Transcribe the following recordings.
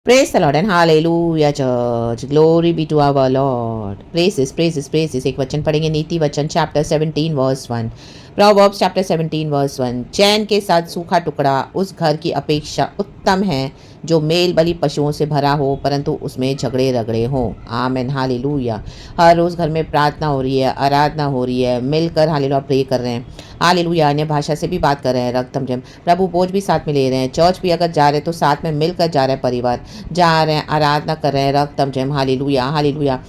Praise the Lord and hallelujah church. Glory be to our Lord. Praises, praises, praises. एक वचन पढ़ेंगे नीति वचन chapter 17 verse 1. Proverbs chapter 17 verse 1. चैन के साथ सूखा टुकड़ा उस घर की अपेक्षा उत्तम है जो मेल बलि पशुओं से भरा हो परंतु उसमें झगड़े रगड़े हों. Amen hallelujah. हर रोज़ घर में प्रार्थना हो रही है, आराधना हो रही है, मिलकर हालेलुया प्रे कर रहे हैं. हालेलुया. अन्य भाषा से भी बात कर रहे हैं. रक्तम जम प्रभु बोझ भी साथ में ले रहे हैं. चर्च भी अगर जा रहे हैं तो साथ में मिलकर जा रहे हैं, परिवार जा रहे हैं, आराधना कर रहे हैं. रक्तम जम हालेलुया हालेलुया.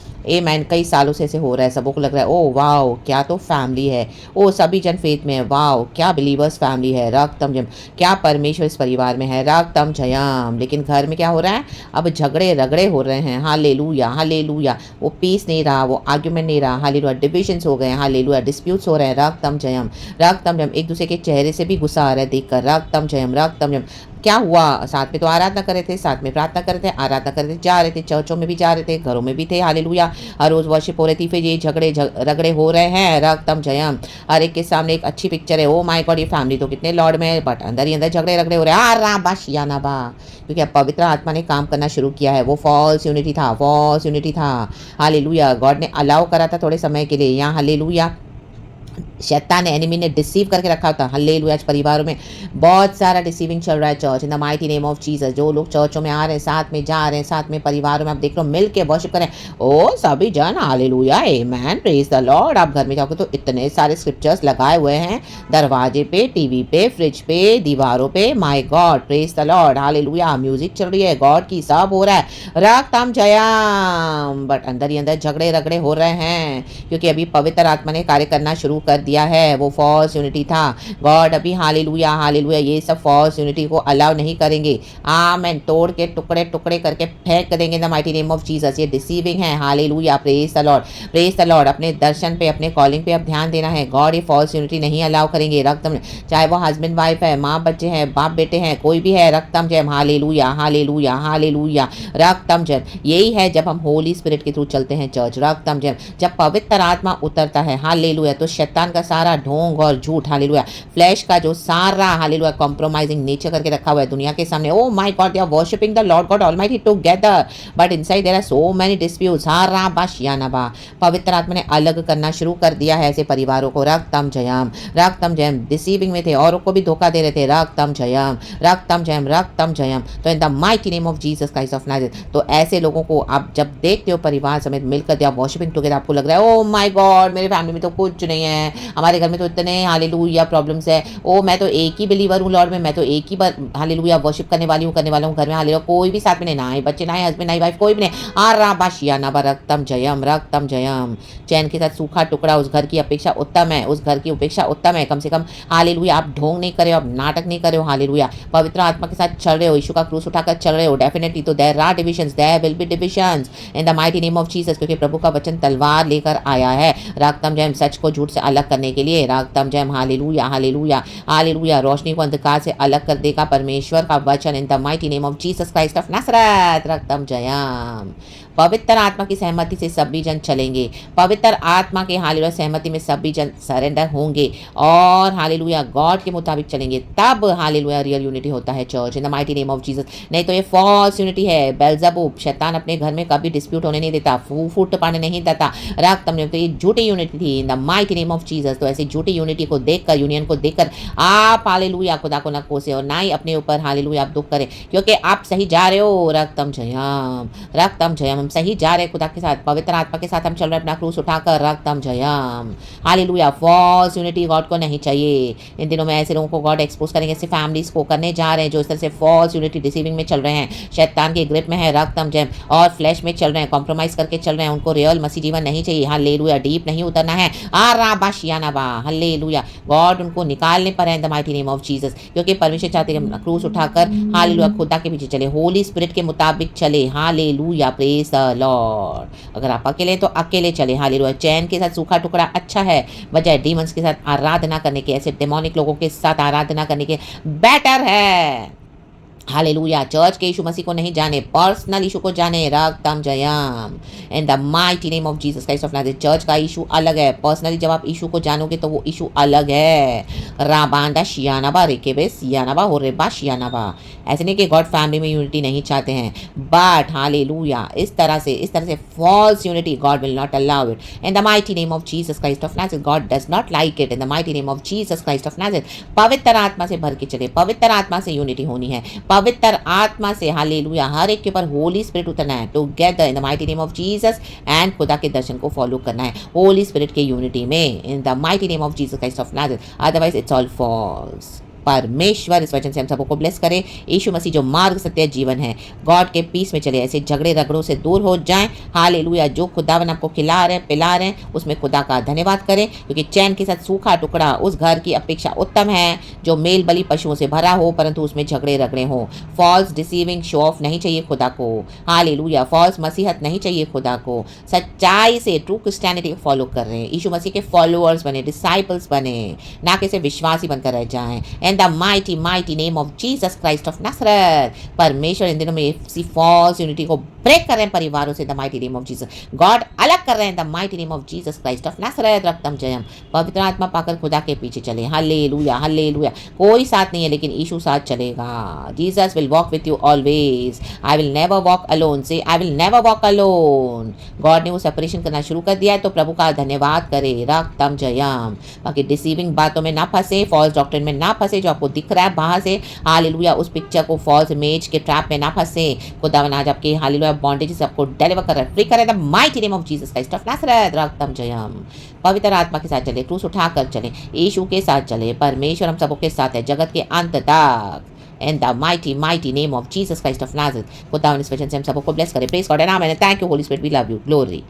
मैन कई सालों से ऐसे हो रहा है. सबों को लग रहा है ओ वाओ क्या तो फैमिली है. ओ सभी जन फेथ में है. वाओ क्या बिलीवर्स फैमिली है. रक्तम जम क्या परमेश्वर इस परिवार में है. रक्तम जयम. लेकिन घर में क्या हो रहा है, अब झगड़े रगड़े हो रहे हैं. Hallelujah hallelujah. वो पीस नहीं रहा, वो आर्ग्यूमेंट नहीं रहा. हालेलुया. डिविजन्स हो गए. हालेलुया. डिस्प्यूट्स हो रहे हैं. रक्तम जयम रक्तम जयम. एक दूसरे के चेहरे से भी गुस्सा आ रहा है देखकर. रक्तम जयम रक्तम जयम. क्या हुआ, साथ में तो आराधना कर रहे थे, साथ में प्रार्थना कर रहे थे, आराधना कर रहे थे, जा रहे थे, चर्चों में भी जा रहे थे, घरों में भी थे. हालेलुया. हर रोज़ वर्शिप हो रही थी, फिर ये झगड़े रगड़े हो रहे हैं. रक्तम जयम. हर एक के सामने एक अच्छी पिक्चर है. ओ माय गॉड ये फैमिली तो कितने लॉर्ड में है, बट अंदर ही अंदर झगड़े रगड़े हो रहे हैं. आ रा बश या ना बा. क्योंकि अब पवित्र आत्मा ने काम करना शुरू किया है. वो फॉल्स यूनिटी था, फॉल्स यूनिटी था. हालेलुया. गॉड ने अलाउ करा था थोड़े समय के लिए. यहाँ हालेलुया शैतान एनिमी ने डिसीव करके रखा होता. हालेलुया. आज परिवारों में बहुत सारा डिसीविंग चल रहा है. Church in the mighty name of Jesus. जो लोग चर्चों में आ रहे हैं, साथ में जा रहे हैं, साथ में परिवारों में आप देख लो मिल के वर्शिप करें. ओ सभी जन hallelujah amen praise the Lord. आप घर में जाओगे तो इतने सारे स्क्रिप्चर्स लगाए हुए हैं दरवाजे पे, टीवी पे, फ्रिज पे, दीवारों पे. My God praise the Lord hallelujah. Music चल रही है गॉड की, सब हो रहा है. रक्तम जयम. बट अंदर ही अंदर झगड़े रगड़े हो रहे हैं क्योंकि अभी पवित्र आत्मा ने कार्य करना शुरू कर दिया है. वो फॉल्स यूनिटी था. गॉड अभी हालेलुया हालेलुया ये सब फॉल्स यूनिटी को अलाउ नहीं करेंगे. आमेन. तोड़ के टुकड़े टुकड़े करके फेंक देंगे the mighty name of Jesus. ये डिसीविंग है. Hallelujah praise the Lord praise the Lord. अपने दर्शन पे, अपने कॉलिंग पे अब ध्यान देना है. गॉड ये फॉल्स यूनिटी नहीं अलाउ करेंगे. रक्तम चाहे वो हस्बैंड वाइफ है, माँ बच्चे हैं, बाप बेटे हैं, कोई भी है. रक्तम जय हालेलुया हालेलुया हालेलुया. रक्तम जय यही है जब हम होली स्पिरिट के थ्रू चलते हैं चर्च. रक्तम जय जब पवित्र आत्मा उतरता है हालेलुया तो शैतान का सारा ढोंग और झूठ हालेलुया, फ्लैश का जो सारा हालेलुया कॉम्प्रोमाइजिंग नेचर करके रखा हुआ है दुनिया के सामने. Oh my God they are worshipping the Lord God Almighty together but inside there are so many disputes. हारा बाशियानाबा. पवित्र आत्मा ने अलग करना शुरू कर दिया है ऐसे परिवारों को. रक्तम जयम डिसीविंग में थे, औरों को भी धोखा दे रहे थे. रक्तम जयम रक्तम जयम रक्तम जयम. तो इन the mighty name of Jesus Christ of Nazareth. तो ऐसे लोगों को आप जब देखते हो परिवार समेत मिलकर दे आर वर्शिपिंग टुगेदर, आपको लग रहा है ओ माय गॉड मेरे फैमिली में तो कुछ नहीं है, हमारे घर में तो इतने हालेलुया प्रॉब्लम्स है. ओ मैं तो एक ही बिलीवर हूँ लॉर्ड में, मैं तो एक ही बार हालेलुया वर्शिप करने वाली हूँ, करने वाला हूँ घर में. हालेलुया कोई भी साथ में नहीं, ना ही बच्चे, ना ही हस्बैंड, ना ही वाइफ, कोई भी नहीं. आरा बाशिया ना रक्तम जयम रक्तम जयम. चैन के साथ सूखा टुकड़ा उस घर की अपेक्षा उत्तम है. उस घर की अपेक्षा उत्तम है. कम से कम हालेलुया आप ढोंग नहीं करे हो, आप नाटक नहीं करे हो. हालेलुया पवित्र आत्मा के साथ चल रहे हो, यीशु का क्रूस उठाकर चल रहे हो. डेफिनेटली तो there are divisions, there will be divisions in the mighty name of Jesus. क्योंकि प्रभु का वचन तलवार लेकर आया है. रक्तम जयम सच को झूठ से अलग करने के लिए. रक्तम जयम हालेलुया हालेलुया हालेलुया. रोशनी को अंधकार से अलग कर देगा परमेश्वर का वचन in the mighty name of Jesus Christ of Nazareth. रक्तम जयम. पवित्र आत्मा की सहमति से सभी जन चलेंगे. पवित्र आत्मा के हालेलुया सहमति में सभी जन सरेंडर होंगे और हालेलुया गॉड के मुताबिक चलेंगे. तब हालेलुया रियल यूनिटी होता है church in the mighty name of Jesus. नहीं तो ये फॉल्स यूनिटी है. बेल्जेबूब शैतान अपने घर में कभी डिस्प्यूट होने नहीं देता, फूट पाने नहीं देता. रक्तम जयम. तो ये झूठी यूनिटी थी इन the mighty name of Jesus. तो ऐसी झूठी यूनिटी को देखकर, यूनियन को देखकर आप हालेलुया खुदा को न कोसे और ना ही अपने ऊपर हालेलुया आप दुख करें, क्योंकि आप सही जा रहे हो. रक्तम जयम रक्तम जयम. हम सही जा रहे हैं खुदा के साथ, पवित्र आत्मा के साथ हम चल रहे हैं अपना क्रूस उठाकर. रक्तम जयम हालेलुया. फॉल्स यूनिटी गॉड को नहीं चाहिए. इन दिनों में ऐसे लोगों को गॉड एक्सपोज करेंगे, ऐसे फैमिलीज को करने जा रहे हैं जो इस तरह से फॉल्स यूनिटी डिसीविंग में चल रहे हैं, शैतान के ग्रिप में है. रक्तम जयम और फ्लैश में चल रहे हैं, कॉम्प्रोमाइज करके चल रहे हैं. उनको रियल मसीह जीवन नहीं चाहिए. हालेलुया डीप नहीं उतरना है. आराबाशियानाबा हालेलुया. गॉड उनको निकालने पर है इन the mighty name of Jesus. क्योंकि परमेश्वर चाहते हैं क्रूस उठाकर हालेलुया खुदा के पीछे चले, होली स्पिरिट के मुताबिक चले. Hallelujah praise the Lord. अगर आप अकेले तो अकेले चले. हालेलुया. चैन के साथ सूखा टुकड़ा अच्छा है बजाय डीमंस के साथ आराधना करने के, ऐसे डेमोनिक लोगों के साथ आराधना करने के बेटर है. हालेलुया। चर्च के यीशु मसीह को नहीं जाने, पर्सनल यीशु को जाने। रक्तम जयम in the mighty name of Jesus Christ of Nazareth. Church का यीशु अलग है। पर्सनली जब आप यीशु को जानोगे तो वो यीशु अलग है। राबांडा शियानाबा रेकेबे सियानाबा हो रेबा शियानाबा। ऐसे नहीं कि गॉड फैमिली में यूनिटी नहीं चाहते हैं, बट हालेलुया इस तरह से false unity God will not allow it in the mighty name of Jesus Christ of Nazareth. God does not like it in the mighty name of Jesus Christ of Nazareth. पवित्र आत्मा से भर के चले, पवित्र आत्मा से यूनिटी होनी है, पवित्र आत्मा से हालेलुया हर एक के ऊपर होली स्पिरिट उतरना है together in the mighty name of Jesus and खुदा के दर्शन को फॉलो करना है होली स्पिरिट के यूनिटी में in the mighty name of Jesus Christ of Nazareth. Otherwise it's all false. परमेश्वर इस वचन से हम सबको ब्लेस करे। यीशु मसीह जो मार्ग सत्य जीवन है, गॉड के पीस में चले, ऐसे झगड़े रगड़ों से दूर हो जाएं। हालेलुया। जो खुदावन आपको खिला रहे हैं पिला रहे हैं उसमें खुदा का धन्यवाद करें, क्योंकि चैन के साथ सूखा टुकड़ा उस घर की अपेक्षा उत्तम है जो मेल बलि पशुओं से भरा हो परंतु उसमें झगड़े रगड़े हो। फॉल्स डिसीविंग शो ऑफ नहीं चाहिए खुदा को। हालेलुया। फॉल्स मसीहत नहीं चाहिए खुदा को। सच्चाई से ट्रू क्रिस्टियनिटी फॉलो कर रहे हैं, यीशु मसीह के फॉलोअर्स बने, डिसाइपल्स बने, ना कि सिर्फ विश्वासी बनकर रह जाएं। In the mighty name of Jesus Christ of Nazareth। परमेश्वर इन दिनों में इसी फॉल्स यूनिटी को ब्रेक कर रहे हैं परिवारों से। The mighty name of Jesus God अलग कर रहे हैं। The mighty name of Jesus Christ of Nazareth. रक्तम जयम। पवित्र आत्मा पाकर खुदा के पीछे चले। Hallelujah hallelujah. कोई साथ नहीं है लेकिन यीशु साथ चलेगा। Jesus will walk with you always. I will never walk alone. Say I will never walk alone. God ने वो सेपरेशन करना शुरू कर दिया है तो प्रभु का धन्यवाद करे। रक्तम जयम। बाकी डिसीविंग बातों में ना फंसे, फॉल्स डॉक्ट्रिन में ना फंसे जो आपको दिख रहा है बाहर से। हालेलुया। उस पिक्चर को फॉल्स इमेज के ट्रैप में ना फंसे। खुदावन आज आपके हालेलुया बॉन्डेज से आपको डिलीवर कर फ्री करे। The mighty name of Jesus Christ of Nazareth. रक्तम जयम। पवित्र आत्मा के साथ चले, क्रूस उठाकर चले, यीशु के साथ चले। परमेश्वर हम सबके साथ है जगत के अंत तक। In the mighty name of Jesus Christ of Nazareth। खुदावन इस वचन से हम सबको ब्लेस करे। Praise God and amen. Thank you Holy Spirit. We love you. Glory.